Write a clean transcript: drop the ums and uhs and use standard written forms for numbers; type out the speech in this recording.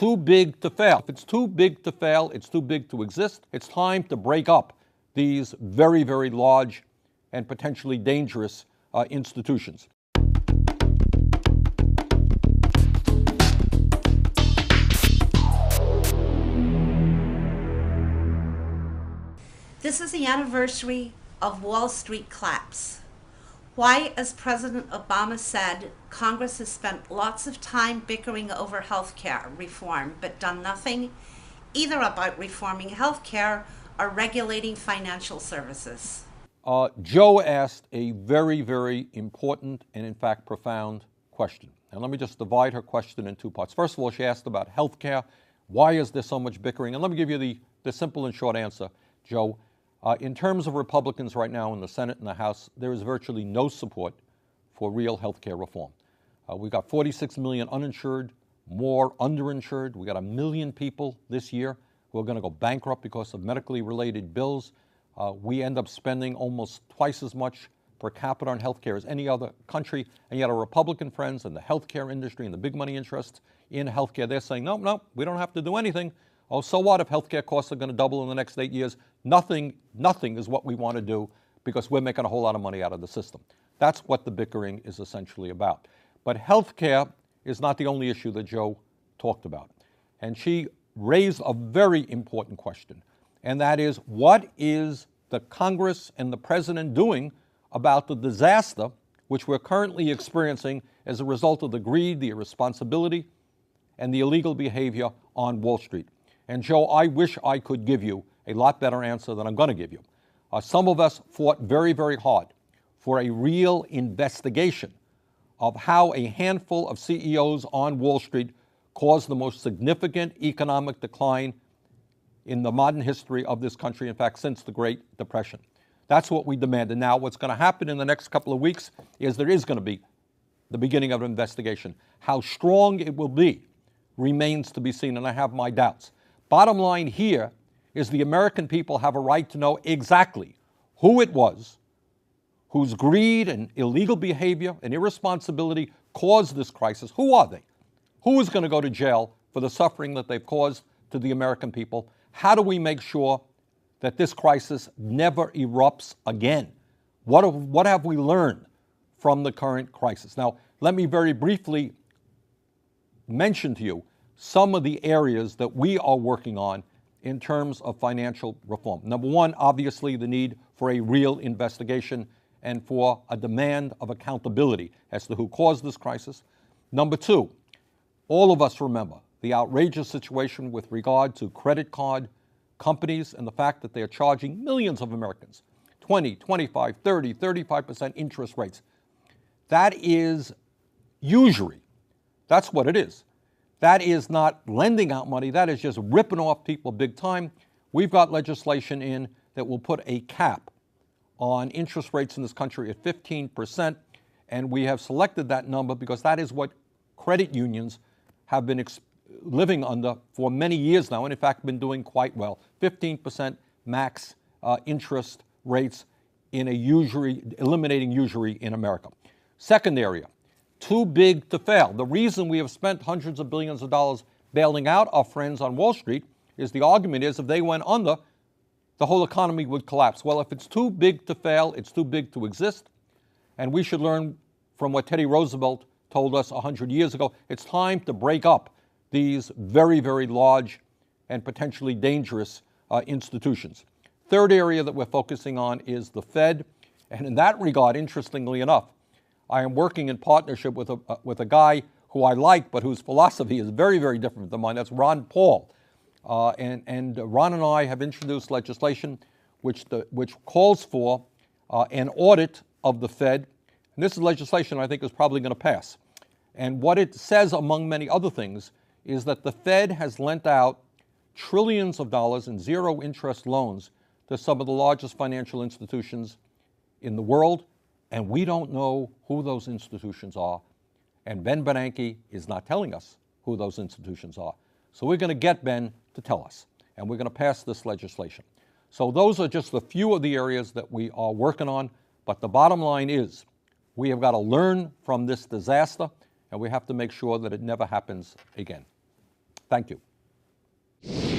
too big to fail. If it's too big to fail, it's too big to exist. It's time to break up these very, very large and potentially dangerous institutions. This is the anniversary of Wall Street collapse. Why, as President Obama said, Congress has spent lots of time bickering over health care reform, but done nothing either about reforming health care or regulating financial services. Joe asked a very, very important and, in fact, profound question. And let me just divide her question in two parts. First of all, she asked about health care. Why is there so much bickering? And let me give you the simple and short answer, Joe. In terms of Republicans right now in the Senate and the House, there is virtually no support for real health care reform. We've got 46 million uninsured, more underinsured. We got 1 million people this year who are going to go bankrupt because of medically related bills. We end up spending almost twice as much per capita on health care as any other country, and yet our Republican friends and the healthcare industry and the big money interests in healthcare, they're saying, no, we don't have to do anything. Oh, so what if healthcare costs are going to double in the next 8 years? Nothing is what we want to do because we're making a whole lot of money out of the system. That's what the bickering is essentially about. But healthcare is not the only issue that Joe talked about. And she raised a very important question, and that is, what is the Congress and the President doing about the disaster which we're currently experiencing as a result of the greed, the irresponsibility, and the illegal behavior on Wall Street? And Joe, I wish I could give you a lot better answer than I'm going to give you. Some of us fought very, very hard for a real investigation of how a handful of CEOs on Wall Street caused the most significant economic decline in the modern history of this country, in fact, since the Great Depression. That's what we demanded. Now, what's going to happen in the next couple of weeks is there is going to be the beginning of an investigation. How strong it will be remains to be seen, and I have my doubts. Bottom line here is the American people have a right to know exactly who it was whose greed and illegal behavior and irresponsibility caused this crisis. Who are they? Who is going to go to jail for the suffering that they've caused to the American people? How do we make sure that this crisis never erupts again? What have we learned from the current crisis? Now, let me very briefly mention to you some of the areas that we are working on in terms of financial reform. Number one, obviously, the need for a real investigation and for a demand of accountability as to who caused this crisis. Number two, all of us remember the outrageous situation with regard to credit card companies and the fact that they are charging millions of Americans 20, 25, 30, 35% interest rates. That is usury. That's what it is. That is not lending out money. That is just ripping off people big time. We've got legislation in that will put a cap on interest rates in this country at 15%, and we have selected that number because that is what credit unions have been living under for many years now, and in fact been doing quite well. 15% max interest rates in a usury, eliminating usury in America. Second area, too big to fail. The reason we have spent hundreds of billions of dollars bailing out our friends on Wall Street is the argument is if they went under, the whole economy would collapse. Well, if it's too big to fail, it's too big to exist. And we should learn from what Teddy Roosevelt told us 100 years ago. It's time to break up these very, very large and potentially dangerous institutions. Third area that we're focusing on is the Fed. And in that regard, interestingly enough, I am working in partnership with a guy who I like, but whose philosophy is very, very different than mine. That's Ron Paul. And Ron and I have introduced legislation which calls for an audit of the Fed. And this is legislation I think is probably going to pass. And what it says, among many other things, is that the Fed has lent out trillions of dollars in zero-interest loans to some of the largest financial institutions in the world, and we don't know who those institutions are. And Ben Bernanke is not telling us who those institutions are. So we're going to get Ben to tell us, and we're going to pass this legislation. So those are just a few of the areas that we are working on, but the bottom line is we have got to learn from this disaster, and we have to make sure that it never happens again. Thank you.